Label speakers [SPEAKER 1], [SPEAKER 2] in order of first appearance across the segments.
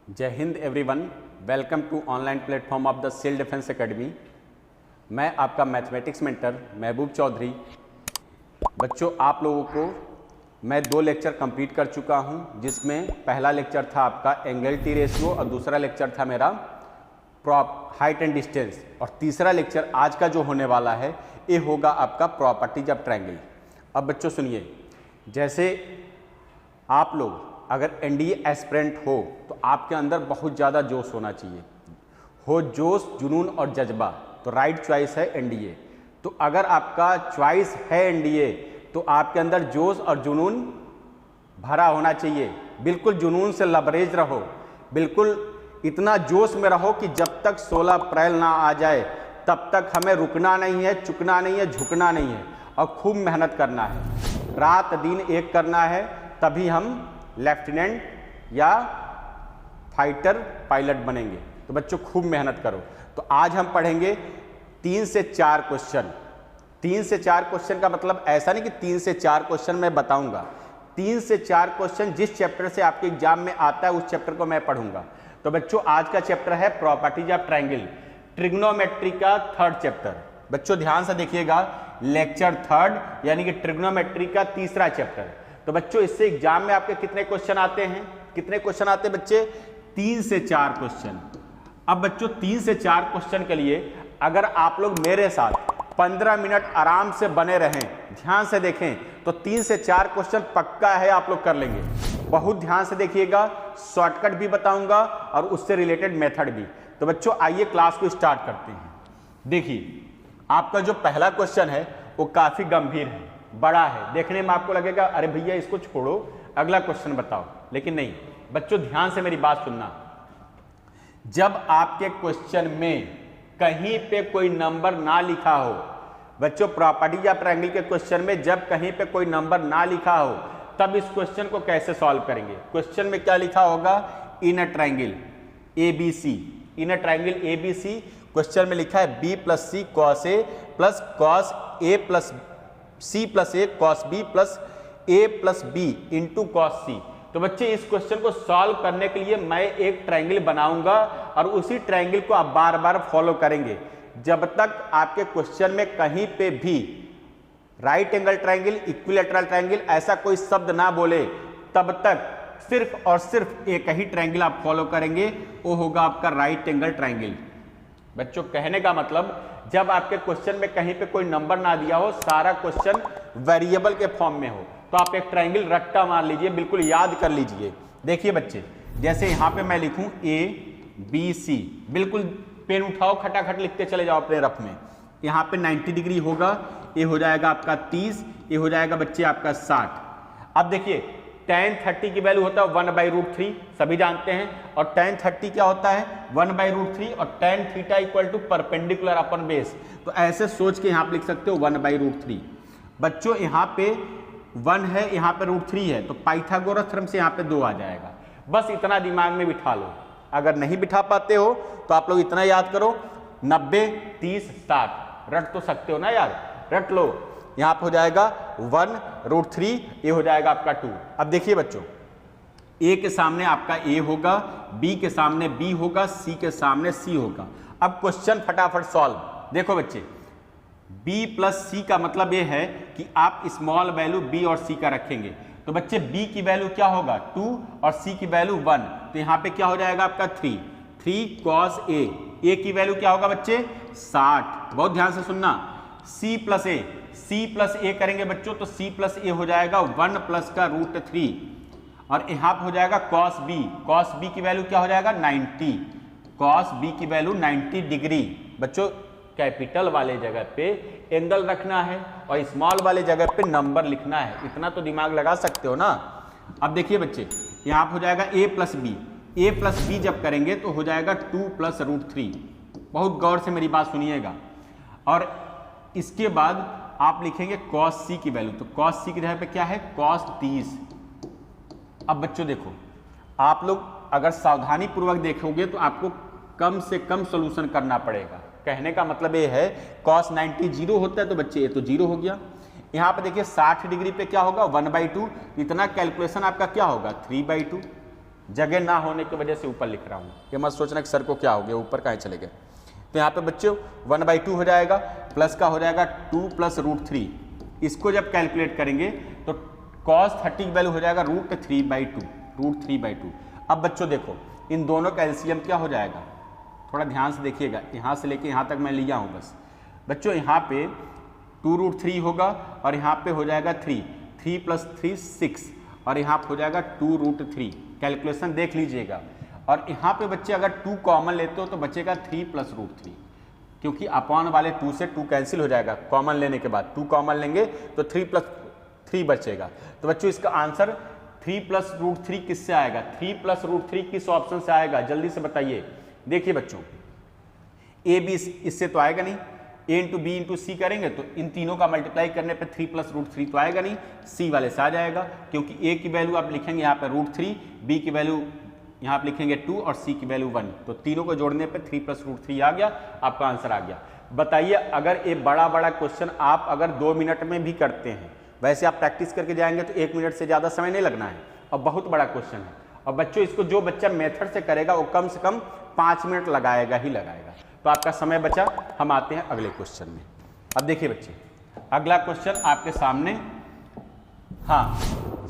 [SPEAKER 1] जय Hind everyone, welcome to online platform of the civil defence academy. मैं आपका mathematics mentor महबूब चौधरी। बच्चों, आप लोगों को मैं 2 लेक्चर कंप्लीट कर चुका हूं, जिसमें पहला लेक्चर था आपका एंगल-टी रेशियो और दूसरा लेक्चर था मेरा हाइट एंड डिस्टेंस, और तीसरा लेक्चर आज का जो होने वाला है ये होगा आपका प्रॉपर्टीज ऑफ ट्रायंगल। अब बच्चों सुनिए, जैसे आप लोग अगर एनडीए एस्पिरेंट हो तो आपके अंदर बहुत ज़्यादा जोश होना चाहिए, हो जोश, जुनून और जज्बा, तो राइट चॉइस है एनडीए। तो अगर आपका चॉइस है एनडीए तो आपके अंदर जोश और जुनून भरा होना चाहिए। बिल्कुल जुनून से लबरेज रहो, बिल्कुल इतना जोश में रहो कि जब तक 16 अप्रैल ना आ जाए तब तक हमें रुकना नहीं है, चुकना नहीं है, झुकना नहीं है और खूब मेहनत करना है, रात दिन एक करना है, तभी हम लेफ्टिनेंट या फाइटर पायलट बनेंगे। तो बच्चों खूब मेहनत करो। तो आज हम पढ़ेंगे 3 से 4 क्वेश्चन। 3 से 4 क्वेश्चन का मतलब ऐसा नहीं कि 3 से 4 क्वेश्चन मैं बताऊंगा, 3 से 4 क्वेश्चन जिस चैप्टर से आपके एग्जाम में आता है उस चैप्टर को मैं पढ़ूंगा। तो बच्चों आज का चैप्टर है प्रॉपर्टीज ऑफ ट्रायंगल, ट्रिग्नोमेट्री का 3rd चैप्टर। बच्चों ध्यान से देखिएगा, लेक्चर 3rd यानी कि ट्रिग्नोमेट्री का 3रा चैप्टर। तो बच्चों इससे एग्जाम में आपके कितने क्वेश्चन आते हैं? कितने क्वेश्चन आते हैं बच्चे? 3 से 4 क्वेश्चन। अब बच्चों 3 से 4 क्वेश्चन के लिए अगर आप लोग मेरे साथ 15 मिनट आराम से बने रहें, ध्यान से देखें, तो 3 से 4 क्वेश्चन पक्का है आप लोग कर लेंगे। बहुत ध्यान से देखिएगा, शॉर्टकट भी बताऊंगा और उससे रिलेटेड मेथड भी। तो बच्चों आइए क्लास को स्टार्ट करते हैं। देखिए आपका जो पहला क्वेश्चन है वो काफी गंभीर है, बड़ा है, देखने में आपको लगेगा अरे भैया इसको छोड़ो, अगला क्वेश्चन बताओ, लेकिन नहीं बच्चों ध्यान से मेरी बात सुनना। जब आपके क्वेश्चन में कहीं पे कोई नंबर ना लिखा हो, बच्चों प्रॉपर्टीज ऑफ ट्रायंगल के क्वेश्चन में जब कहीं पे कोई नंबर ना लिखा हो तब इस क्वेश्चन को कैसे सॉल्व करेंगे? क्वेश्चन में क्या लिखा होगा? In a triangle ABC, in a triangle ABC question में लिखा है b plus C cos A plus cos A plus C plus A cos B plus A plus B into cos C. तो बच्चे इस क्वेश्चन को solve करने के लिए मैं एक ट्रायंगल बनाऊंगा और उसी ट्रायंगल को आप बार बार फॉलो करेंगे जब तक आपके क्वेश्चन में कहीं पे भी right angle triangle, equilateral triangle ऐसा कोई शब्द ना बोले, तब तक सिर्फ और सिर्फ एक ही ट्रायंगल आप फॉलो करेंगे, वो होगा आपका राइट एंगल ट्रायंगल। बच्चों कहने का मतलब जब आपके क्वेश्चन में कहीं पे कोई नंबर ना दिया हो, सारा क्वेश्चन वेरिएबल के फॉर्म में हो, तो आप एक ट्रायंगल रट्टा मार लीजिए, बिल्कुल याद कर लीजिए। देखिए बच्चे, जैसे यहां पे मैं लिखूं ए बी सी, बिल्कुल पेन उठाओ, खटाखट लिखते चले जाओ अपने रफ में। यहां पे 90 डिग्री होगा, ये हो जाएगा आपका 30, ये हो जाएगा बच्चे आपका 60। अब देखिए tan 30 की वैल्यू होता है 1/√3, सभी जानते हैं, और tan 30 क्या होता है? 1/√3, और tan theta equal to perpendicular upon base. तो ऐसे सोच के यहाँ पे लिख सकते हो 1/√3। बच्चों यहाँ पे 1 है, यहाँ पे √3 है, तो पाइथागोरस थ्योरम से यहाँ पे 2 आ जाएगा। बस इतना दिमाग में बिठा लो। अगर नहीं बिठा पाते हो तो आप लोग इतना याद करो, 90 30 60 रट तो सकते हो ना यार, रट लो। यहाँ पे हो जाएगा 1√3, ये हो जाएगा आपका 2। अब देखिए बच्चों, ए के सामने आपका ए होगा, बी के सामने बी होगा, सी के सामने सी होगा। अब क्वेश्चन फटाफट सॉल्व। देखो बच्चे, बी प्लस सी का मतलब ये है कि आप स्मॉल वैल्यू बी और सी का रखेंगे। तो बच्चे बी की वैल्यू क्या होगा? 2 और सी की वैल्यू 1, तो यहाँ पे क्या हो जाएगा आपका 3 कॉस ए की वैल्यू क्या होगा बच्चे? 60। बहुत ध्यान से सुनना, सी प्लस ए करेंगे बच्चों, तो सी प्लस ए हो जाएगा 1 प्लस का √3, और यहाँ पे हो जाएगा कॉस बी की वैल्यू क्या हो जाएगा? 90, कॉस बी की वैल्यू 90 डिग्री। बच्चों कैपिटल वाले जगह पे एंगल रखना है और स्मॉल वाले जगह पे नंबर लिखना है, इतना तो दिमाग लगा सकते हो ना। अब देखिए बच्चे, यहाँ पे हो जाएगा a प्लस बी जब करेंगे तो हो जाएगा 2 प्लस √3। बहुत गौर से मेरी बात सुनिएगा। और इसके बाद आप लिखेंगे कॉस सी की वैल्यू, तो कॉस सी की जगह पे क्या है? कॉस 30। अब बच्चों देखो, आप लोग अगर सावधानी पूर्वक देखोगे तो आपको कम से कम सोल्यूशन करना पड़ेगा। कहने का मतलब ये है cos 90 0 होता है, तो बच्चे ये तो 0 हो गया। यहाँ पे देखिए 60 डिग्री पे क्या होगा? 1/2, इतना कैलकुलेशन आपका क्या होगा? 3/2। जगह ना होने की वजह से ऊपर लिख रहा हूँ, ये मत सोचना कि सर को क्या हो गया, ऊपर कहाँ चले गए। तो यहाँ पे बच्चों 1/2 हो जाएगा, प्लस का हो जाएगा 2 + √3। इसको जब कैलकुलेट करेंगे तो cos 30 की वैल्यू हो जाएगा √3/2। अब बच्चों देखो इन दोनों का एलसीएम क्या हो जाएगा, थोड़ा ध्यान से देखिएगा, यहाँ से लेके यहाँ तक मैं लिया हूँ बस। बच्चों यहाँ पे 2√3 होगा और यहाँ पे हो जाएगा 3 + 3 6 और यहाँ पे हो जाएगा 2√3। कैलकुलेशन देख लीजिएगा। और यहाँ पे बच्चे अगर 2 कॉमन लेते हो तो बचेगा 3 + √3, क्योंकि अपॉन वाले 2 से 2 कैंसिल हो जाएगा कॉमन लेने के बाद। 2 कॉमन लेंगे तो 3 + 3 बचेगा। तो बच्चों इसका आंसर 3 + √3 किससे आएगा, 3 + √3 किस ऑप्शन से आएगा, जल्दी से बताइए। देखिए बच्चों ए बी इससे तो आएगा नहीं, a × b × c करेंगे तो इन तीनों का मल्टीप्लाई करने पे 3 + √3 तो आएगा नहीं, c वाले से आ जाएगा, क्योंकि a की वैल्यू आप लिखेंगे यहाँ पे √3, b की वैल्यू यहाँ पे लिखेंगे 2 और c की वैल्यू 1। तो तीनों को जोड़ने पे 3 + √3 आ गया, आपका आंसर आ गया। बताइए अगर ये बड़ा क्वेश्चन आप अगर 2 मिनट में भी करते हैं, वैसे आप प्रैक्टिस करके जाएंगे तो 1 मिनट से ज़्यादा समय नहीं लगना है, और बहुत बड़ा क्वेश्चन है। और बच्चों इसको जो बच्चा मेथड से करेगा वो कम से कम 5 मिनट लगाएगा ही लगाएगा। तो आपका समय बचा, हम आते हैं अगले क्वेश्चन में। अब देखिए बच्चे अगला क्वेश्चन आपके सामने। हाँ,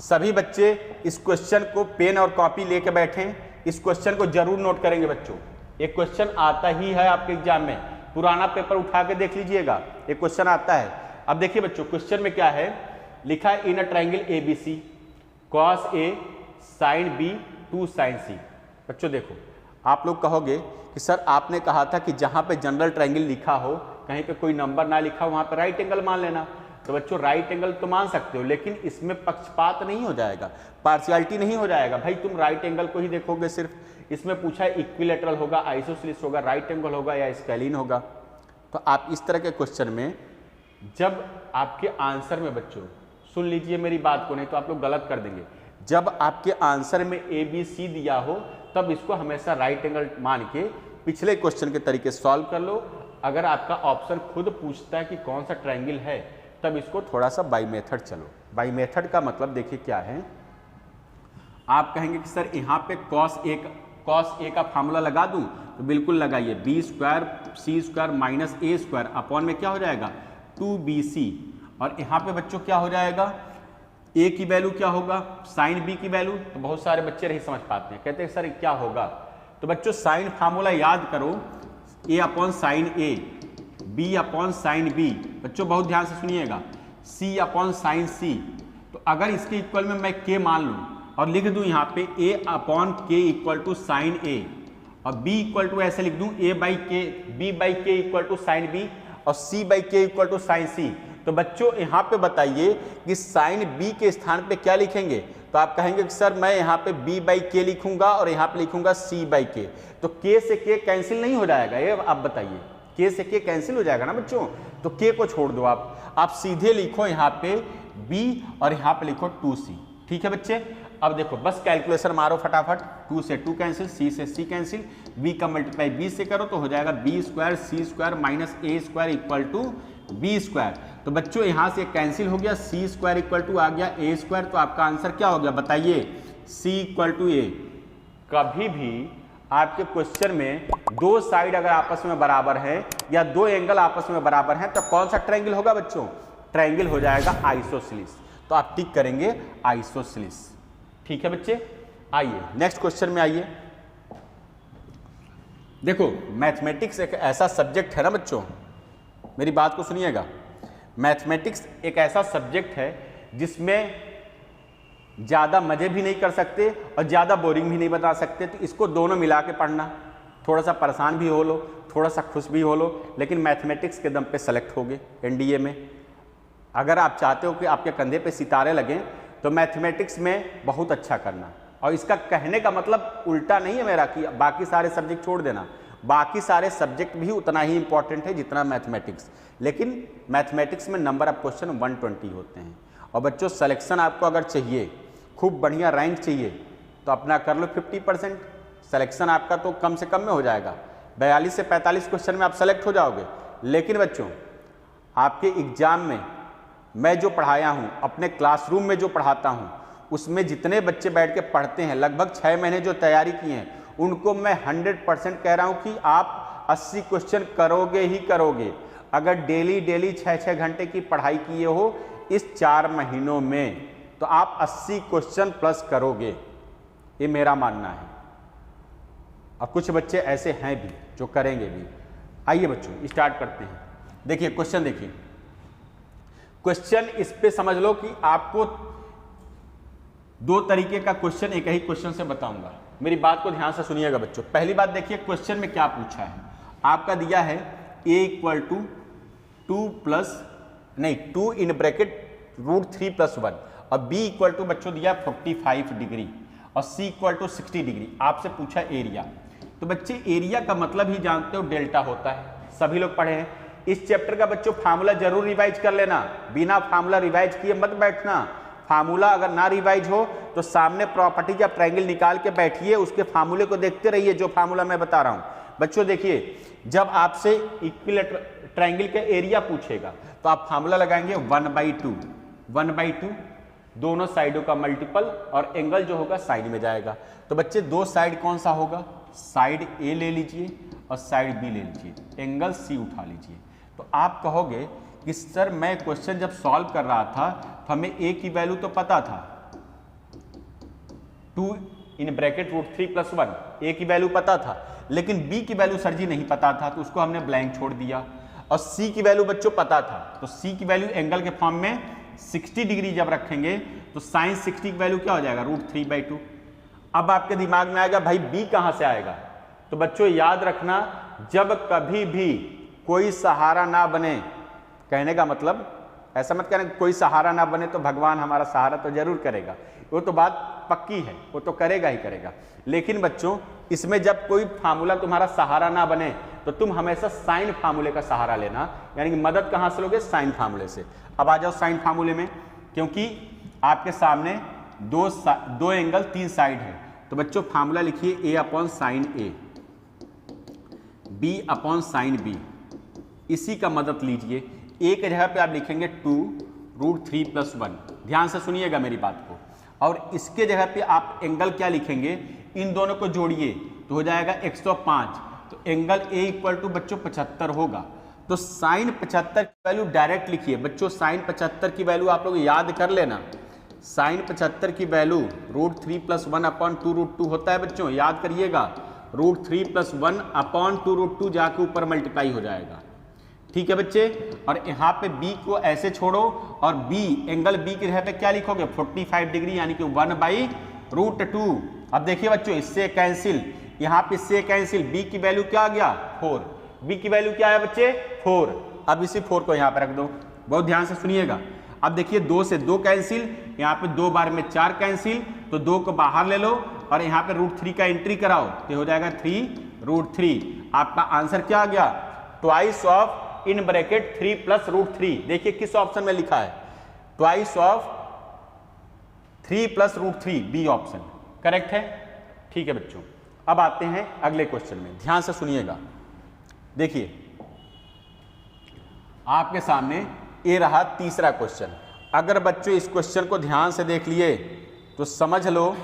[SPEAKER 1] सभी बच्चे इस क्वेश्चन को पेन और कॉपी लेके बैठें, इस क्वेश्चन को जरूर नोट करेंगे बच्चों। एक क्वेश्चन आता ही है आपके एग्जाम में, पुराना पेपर उठा के देख लीजिएगा, एक क्वेश्चन आता है। अब देखिए बच्चों क्वेश्चन में क्या है लिखा है, in a triangle ABC cos A sin B 2 sin C। बच्चों देखो आप लोग कहोगे कि सर आपने कहा था कि जहां पे जनरल ट्रायंगल लिखा हो, कहीं पे कोई नंबर ना लिखा हो, वहां पे राइट एंगल मान लेना। तो बच्चों राइट एंगल तो मान सकते हो, लेकिन इसमें पक्षपात नहीं हो जाएगा, पार्शियलिटी नहीं हो जाएगा। भाई तुम राइट एंगल को ही देखोगे सिर्फ। इसमें पूछा है इक्विलेटरल होगा, आइसोसेलेस होगा, राइट एंगल होगा या स्केलिन होगा। तो आप इस तरह के क्वेश्चन में जब आपके आंसर में बच्चों सुन लीजिए मेरी बात को, नहीं तो आप लोग गलत कर देंगे। जब आपके आंसर में ABC दिया हो तब इसको हमेशा राइट एंगल मान के पिछले क्वेश्चन के तरीके सॉल्व कर लो। अगर आपका ऑप्शन खुद पूछता है कि कौन सा ट्रायंगल है, तब इसको थोड़ा सा बाई मेथड चलो। बाई मेथड का मतलब देखिए क्या है, आप कहेंगे कि सर यहाँ पे cos A का फार्मूला लगा दूं, तो बिल्कुल लगाइए, B² C² - A² अपॉन में क्या हो जाएगा 2BC। और यहाँ पे बच्चों क्या हो जाएगा, A की वैल्यू क्या होगा, साइन B की वैल्यू। तो बहुत सारे बच्चे नहीं समझ पाते हैं, कहते हैं सर क्या होगा। तो बच्चों साइन फार्मूला याद करो, A/sin A, B/sin B। बच्चों बहुत ध्यान से सुनिएगा, C/sin C। तो अगर इसके इक्वल में मैं K मान लूँ और लिख दूँ यहाँ पे A/K = sin A, और B ऐसे लिख दूँ A/K, B/K = sin B और C/K = sin C। तो बच्चों यहाँ पे बताइए कि साइन B के स्थान पे क्या लिखेंगे। तो आप कहेंगे कि सर मैं यहाँ पे B/K लिखूंगा और यहाँ पे लिखूंगा C/K। तो K से K कैंसिल नहीं हो जाएगा, ये आप बताइए, K से K कैंसिल हो जाएगा ना बच्चों। तो K को छोड़ दो, आप सीधे लिखो यहाँ पे B और यहाँ पे लिखो 2C। ठीक है बच्चे। अब देखो बस कैलकुलेशन मारो फटाफट, 2 से 2 कैंसिल, C से C कैंसिल, B का मल्टीप्लाई B से करो तो हो जाएगा B² C² - A² = B²। तो बच्चों यहाँ से कैंसिल हो गया, C² आ गया A²। तो आपका आंसर क्या हो गया बताइए, C = A। कभी भी आपके क्वेश्चन में दो साइड अगर आपस में बराबर है या दो एंगल आपस में बराबर हैं, तो कौन सा ट्रायंगल होगा बच्चों, ट्रायंगल हो जाएगा आइसोसेलेस। तो आप टिक करेंगे आइसोसेलेस। ठीक है बच्चे, आइए नेक्स्ट क्वेश्चन में आइए। देखो मैथमेटिक्स एक ऐसा सब्जेक्ट है ना बच्चों, मेरी बात को सुनिएगा, मैथमेटिक्स एक ऐसा सब्जेक्ट है जिसमें ज़्यादा मज़े भी नहीं कर सकते और ज़्यादा बोरिंग भी नहीं बता सकते। तो इसको दोनों मिला के पढ़ना, थोड़ा सा परेशान भी हो लो, थोड़ा सा खुश भी हो लो, लेकिन मैथमेटिक्स के दम पे सेलेक्ट होगे NDA में। अगर आप चाहते हो कि आपके कंधे पे सितारे लगें तो मैथमेटिक्स में बहुत अच्छा करना। और इसका कहने का मतलब उल्टा नहीं है मेरा कि बाकी सारे सब्जेक्ट छोड़ देना, बाकी सारे सब्जेक्ट भी उतना ही इंपॉर्टेंट है जितना मैथमेटिक्स, लेकिन मैथमेटिक्स में नंबर ऑफ क्वेश्चन 120 होते हैं। और बच्चों सिलेक्शन आपको अगर चाहिए, खूब बढ़िया रैंक चाहिए, तो अपना कर लो 50%। सिलेक्शन आपका तो कम से कम में हो जाएगा, 42 से 45 क्वेश्चन में आप सेलेक्ट हो जाओगे। लेकिन बच्चों आपके एग्जाम में मैं जो पढ़ाया हूँ, अपने क्लासरूम में जो पढ़ाता हूँ, उसमें जितने बच्चे बैठ के पढ़ते हैं, लगभग 6 महीने जो तैयारी किए हैं, उनको मैं 100% कह रहा हूं कि आप 80 क्वेश्चन करोगे ही करोगे। अगर डेली 6-6 घंटे की पढ़ाई किए हो इस 4 महीनों में, तो आप 80 क्वेश्चन प्लस करोगे, ये मेरा मानना है। और कुछ बच्चे ऐसे हैं भी जो करेंगे भी। आइए बच्चों स्टार्ट करते हैं। देखिए क्वेश्चन, देखिए क्वेश्चन इस पे समझ लो कि आपको 2 तरीके का क्वेश्चन एक ही क्वेश्चन से बताऊंगा। मेरी बात को ध्यान से सुनिएगा बच्चों। पहली बात देखिए क्वेश्चन में क्या पूछा है। आपका दिया है a = 2 इन ब्रैकेट √3+1 और b = बच्चों दिया 45 डिग्री और c = 60 डिग्री। आपसे पूछा एरिया। तो बच्चे एरिया का मतलब ही जानते हो डेल्टा होता है, सभी लोग पढ़े हैं। इस चैप्टर का बच्चों फार्मूला जरूर रिवाइज कर लेना, बिना फार्मूला रिवाइज किए मत बैठना। फार्मूला अगर ना रिवाइज हो तो सामने प्रॉपर्टी या ट्रायंगल निकाल के बैठिए, उसके फार्मूले को देखते रहिए जो फार्मूला मैं बता रहा हूं। बच्चों देखिए, जब आपसे इक्विलेटरल ट्रायंगल का एरिया पूछेगा तो आप फार्मूला लगाएंगे 1/2 दोनों साइडों का मल्टीपल और एंगल जो होगा साइड में जाएगा। तो बच्चे 2 साइड कौन सा होगा, साइड ए ले लीजिए और साइड बी ले लीजिए, एंगल सी उठा लीजिए। तो आप कहोगे कि सर मैं क्वेश्चन जब सॉल्व कर रहा था तो हमें ए की वैल्यू तो पता था 2 इन ब्रैकेट √3+1, ए की वैल्यू पता था, लेकिन बी की वैल्यू सर जी नहीं पता था, तो उसको हमने ब्लैंक छोड़ दिया। और सी की वैल्यू बच्चों पता था, तो सी की वैल्यू एंगल के फॉर्म में 60 डिग्री जब रखेंगे तो साइन 60 की वैल्यू क्या हो जाएगा, √3/2। अब आपके दिमाग में आएगा भाई बी कहां से आएगा। तो बच्चों याद रखना, जब कभी भी कोई सहारा ना बने, कहने का मतलब ऐसा मत कहना कोई सहारा ना बने तो भगवान हमारा सहारा तो जरूर करेगा, वो तो बात पक्की है, वो तो करेगा ही करेगा। लेकिन बच्चों इसमें जब कोई फार्मूला तुम्हारा सहारा ना बने तो तुम हमेशा साइन फार्मूले का सहारा लेना, यानी कि मदद कहां से लोगे, साइन फार्मूले से। अब आ जाओ साइन फार्मूले में, क्योंकि आपके सामने दो एंगल 3 साइड है। तो बच्चों फार्मूला लिखिए a/sin A, b/sin B। इसी का मदद लीजिए। a के जगह पे आप लिखेंगे 2 √3+1। ध्यान से सुनिएगा मेरी बात को। और इसके जगह पे आप एंगल क्या लिखेंगे, इन दोनों को जोड़िए तो हो जाएगा 105। तो एंगल a = बच्चों 75 होगा। तो साइन 75 की वैल्यू डायरेक्ट लिखिए। बच्चों साइन 75 की वैल्यू आप लोग याद कर लेना। साइन 75 की वैल्यू √3+1/2√2 होता है बच्चों, याद करिएगा। √3+1/2√2 जाके ऊपर मल्टीप्लाई हो जाएगा। ठीक है बच्चे। और यहाँ पे b को ऐसे छोड़ो और b एंगल b की जगह पे क्या लिखोगे, 45 डिग्री, यानी कि 1/√2। अब देखिए बच्चों इससे कैंसिल, यहाँ पे इससे कैंसिल, b की वैल्यू क्या आ गया, 4। b की वैल्यू क्या है बच्चे, 4। अब इसी 4 को यहाँ पे रख दो, बहुत ध्यान से सुनिएगा। अब देखिए 2 से 2 कैंसिल, यहाँ पे 2 बार में 4 कैंसिल, तो 2 को बाहर ले लो और यहाँ पे √3 का एंट्री कराओ तो हो जाएगा 3√3। आपका आंसर क्या आ गया, ट्वाइस ऑफ इन ब्रैकेट 3 + √3। देखिए किस ऑप्शन में लिखा है, twice of 3 + √3, B option correct है। ठीक है बच्चों, अब आते हैं अगले क्वेश्चन में, ध्यान से सुनिएगा। देखिए आपके सामने ये रहा तीसरा क्वेश्चन। अगर बच्चों इस क्वेश्चन को ध्यान से देख लिए तो समझ लो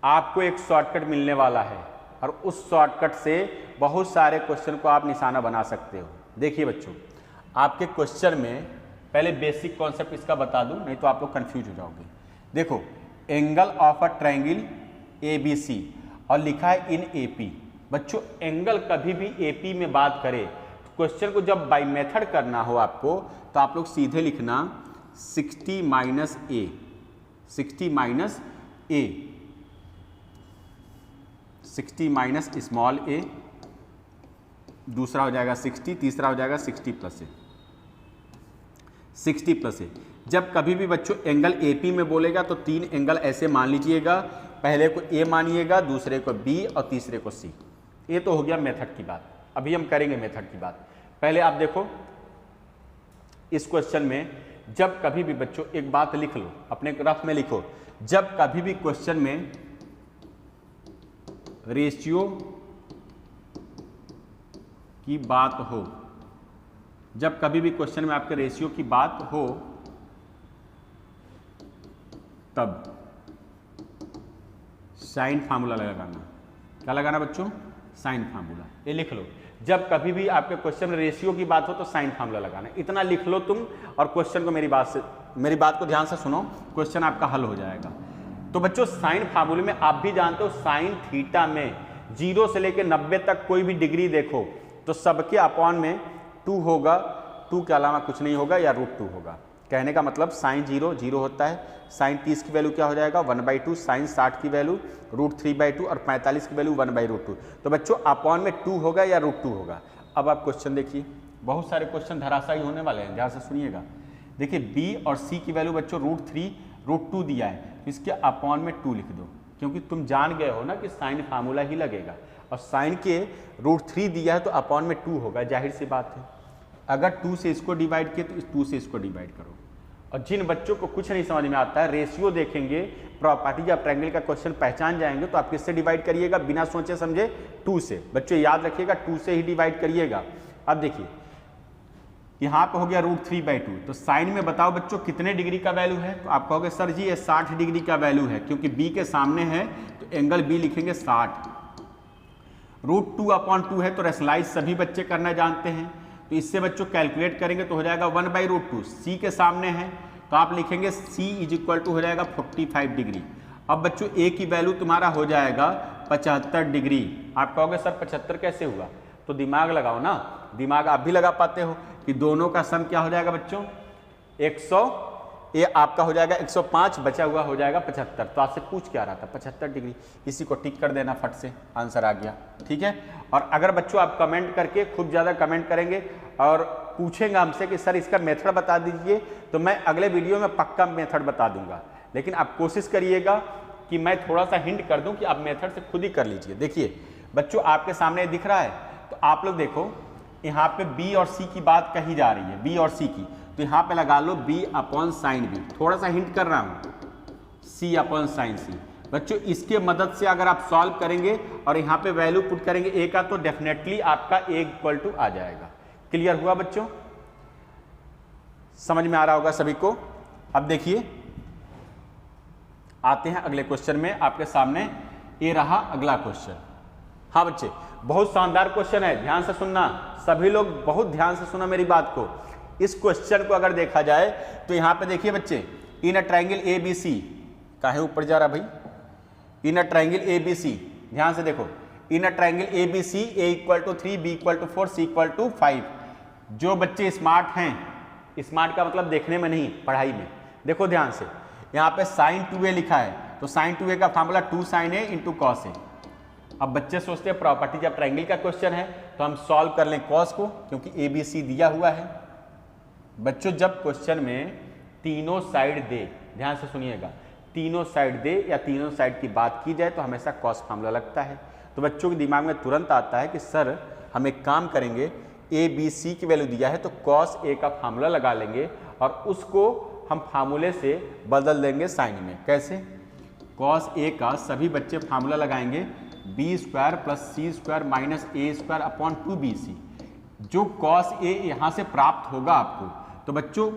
[SPEAKER 1] आपको एक शॉर्टकट मिलने वाला है, और उस शॉर्टकट से बहुत सारे क्वेश्चन को आप निशाना बना सकते हो। देखिए बच्चों, आपके क्वेश्चन में पहले बेसिक कॉन्सेप्ट इसका बता दूं, नहीं तो आप लोग कंफ्यूज हो जाओगे। देखो angle of a triangle ABC और लिखा है इन AP। बच्चों एंगल कभी भी AP में बात करे तो क्वेश्चन को जब बाय मेथड करना हो आपको, तो आप लोग सीधे लिखना 60 - A, 60 - A, 60 - स्मॉल a, दूसरा हो जाएगा 60, तीसरा हो जाएगा 60 + A, 60 + A। जब कभी भी बच्चों एंगल AP में बोलेगा तो 3 एंगल ऐसे मान लीजिएगा, पहले को A मानिएगा, दूसरे को B और तीसरे को C। ये तो हो गया मेथड की बात। अभी हम करेंगे मेथड की बात। पहले आप देखो इस क्वेश्चन में, जब कभी भी बच्चों एक बात लिख लो, अपने रफ में लिखो, जब कभी भी क्वेश्चन में रेशियो की बात हो, जब कभी भी क्वेश्चन में आपके रेशियो की बात हो तब साइन फार्मूला लगाना। क्या लगाना बच्चों? Sine formula. ये लिख लो, जब कभी भी आपके क्वेश्चन में रेशियो की बात हो तो साइन फार्मूला लगाना। इतना लिख लो तुम, और क्वेश्चन को मेरी बात को ध्यान से सुनो, क्वेश्चन आपका हल हो जाएगा। तो बच्चों साइन फार्मूले में आप भी जानते हो, साइन थीटा में 0 से लेकर 90 तक कोई भी डिग्री देखो तो सबके अपॉन में 2 होगा, 2 के अलावा कुछ नहीं होगा, या √2 होगा। कहने का मतलब साइन 0 होता है, साइन 30 की वैल्यू क्या हो जाएगा 1/2, साइन 60 की वैल्यू √3/2 और 45 की वैल्यू 1/√2। तो बच्चों अपॉन में 2 होगा या √2 होगा। अब आप क्वेश्चन देखिए, बहुत सारे क्वेश्चन धराशायी होने वाले हैं, ध्यान से सुनिएगा। देखिए बी और सी की वैल्यू बच्चों √3 √2 दिया है, तो इसके अपॉन में 2 लिख दो, क्योंकि तुम जान गए हो ना कि साइन फार्मूला ही लगेगा, और साइन के √3 दिया है तो अपॉन में 2 होगा, जाहिर सी बात है। अगर 2 से इसको डिवाइड किए तो इस 2 से इसको डिवाइड करो। और जिन बच्चों को कुछ नहीं समझ में आता है, रेशियो देखेंगे, प्रॉपर्टी या ट्रायंगल का क्वेश्चन पहचान जाएंगे, तो आप किससे डिवाइड करिएगा? बिना सोचे समझे 2 से। बच्चों याद रखिएगा 2 से ही डिवाइड करिएगा। अब देखिए यहाँ पे हो गया √3/2, तो साइन में बताओ बच्चों कितने डिग्री का वैल्यू है? तो आप कहोगे सर जी ये 60 डिग्री का वैल्यू है, क्योंकि बी के सामने है तो एंगल बी लिखेंगे 60। √2/2 है तो रेशनलाइज सभी बच्चे करना जानते हैं, तो इससे बच्चों कैलकुलेट करेंगे तो हो जाएगा 1/√2। सी के सामने है तो आप लिखेंगे C = हो जाएगा 45 डिग्री। अब बच्चों ए की वैल्यू तुम्हारा हो जाएगा 75 डिग्री। आप कहोगे सर 75 कैसे हुआ? तो दिमाग लगाओ ना, दिमाग आप भी लगा पाते हो कि दोनों का सम क्या हो जाएगा बच्चों 100, ये आपका हो जाएगा 105, बचा हुआ हो जाएगा 75। तो आपसे पूछ क्या रहा था? 75 डिग्री। इसी को टिक कर देना, फट से आंसर आ गया, ठीक है। और अगर बच्चों आप कमेंट करके खूब ज़्यादा कमेंट करेंगे और पूछेंगे हमसे कि सर इसका मेथड बता दीजिए, तो मैं अगले वीडियो में पक्का मेथड बता दूंगा। लेकिन आप कोशिश करिएगा कि मैं थोड़ा सा हिंट कर दूं कि आप मेथड से खुद ही कर लीजिए। देखिए बच्चों आपके सामने दिख रहा है, तो आप लोग देखो यहाँ पे बी और सी की बात कही जा रही है, बी और सी की, तो यहाँ पे लगा लो B/sin B। थोड़ा सा हिंट कर रहा हूँ, C/sin C। बच्चों इसके मदद से अगर आप सॉल्व करेंगे और यहाँ पे वैल्यू पुट करेंगे A का, तो डेफिनेटली आपका A = आ जाएगा। क्लियर हुआ बच्चों? समझ में आ रहा होगा सभी को। अब देखिए आते हैं अगले क्वेश्चन में, आपके सामने ये रहा अगला क्वेश्चन। हाँ बच्चे बहुत शानदार क्वेश्चन है, ध्यान से सुनना, सभी लोग बहुत ध्यान से सुना मेरी बात को। इस क्वेश्चन को अगर देखा जाए तो यहाँ पे देखिए बच्चे, इन अ ट्रायंगल ABC, काहे ऊपर जा रहा भाई, इन अ ट्रायंगल ABC, ध्यान से देखो, इन a triangle ABC A = 3 B = 4 C = 5। जो बच्चे स्मार्ट हैं, स्मार्ट का मतलब देखने में नहीं पढ़ाई में, देखो ध्यान से, यहाँ पे sin 2a लिखा है, तो sin 2a का formula 2 sin a × cos a। अब बच्चे सोचते हैं प्रॉपर्टी जब ट्रायंगल का क्वेश्चन है तो हम सॉल्व कर लें cos को, क्योंकि ABC दिया हुआ है। बच्चों जब क्वेश्चन में तीनों साइड दे, ध्यान से सुनिएगा, तीनों साइड दे या तीनों साइड की बात की जाए तो हमेशा cos फार्मूला लगता है। तो बच्चों के दिमाग में तुरंत आता है कि सर हम एक काम करेंगे, ABC की वैल्यू दिया है तो cos A का फार्मूला लगा लेंगे और उसको हम फार्मूले से बदल देंगे साइन में। कैसे? cos A का सभी बच्चे फार्मूला लगाएंगे B² + C² - A² / 2BC। जो cos A यहाँ से प्राप्त होगा आपको, तो बच्चों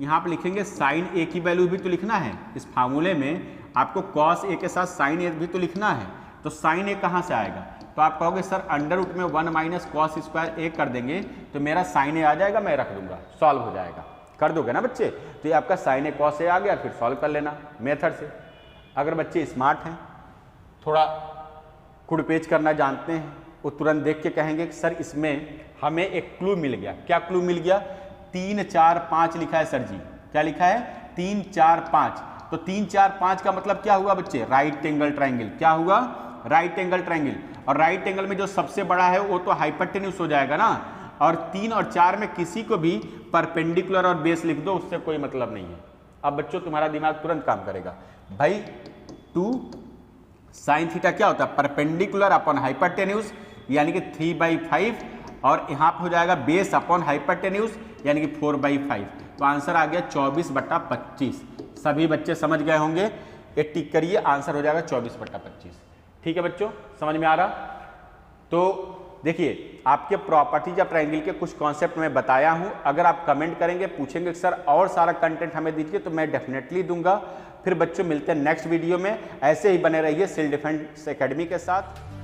[SPEAKER 1] यहाँ पे लिखेंगे sin A की वैल्यू भी तो लिखना है, इस फार्मूले में आपको cos A के साथ sin A भी तो लिखना है। तो sin A कहाँ से आएगा? तो आप कहोगे सर √ में 1 - cos² A कर देंगे तो मेरा sin A आ जाएगा, मैं रख दूंगा, सॉल्व हो जाएगा। कर दोगे ना बच्चे? तो ये आपका sin A cos A आ गया, फिर सॉल्व कर लेना मेथड से। अगर बच्चे स्मार्ट हैं, थोड़ा कुड़पेच करना जानते हैं, वो तुरंत देख के कहेंगे कि सर इसमें हमें एक क्लू मिल गया। क्या क्लू मिल गया? 3 4 5 लिखा है सर जी। क्या लिखा है? 3 4 5। तो 3 4 5 का मतलब क्या हुआ बच्चे? Right angle triangle. क्या हुआ? Right angle triangle. और राइट एंगल में जो सबसे बड़ा है वो तो हाइपोटेन्यूज हो जाएगा ना, और 3 और 4 में किसी को भी परपेंडिकुलर और बेस लिख दो, उससे कोई मतलब नहीं है। अब बच्चों तुम्हारा दिमाग तुरंत काम करेगा भाई। 2 sin थीटा क्या होता है? परपेंडिकुलर अपॉन हाइपोटेन्यूज, यानी कि 3/5, और यहाँ पे हो जाएगा बेस अपॉन हाइपोटेन्यूज, यानी कि 4/5। तो आंसर आ गया 24/25। सभी बच्चे समझ गए होंगे, ये टिक करिए, आंसर हो जाएगा 24/25। ठीक है बच्चों, समझ में आ रहा? तो देखिए आपके प्रॉपर्टीज या ट्रायंगल के कुछ कॉन्सेप्ट मैं बताया हूं। अगर आप कमेंट करेंगे, पूछेंगे सर और सारा कंटेंट हमें दीजिए, तो मैं डेफिनेटली दूंगा। फिर बच्चों मिलते हैं नेक्स्ट वीडियो में। ऐसे ही बने रहिए सिविल डिफेंस एकेडमी के साथ।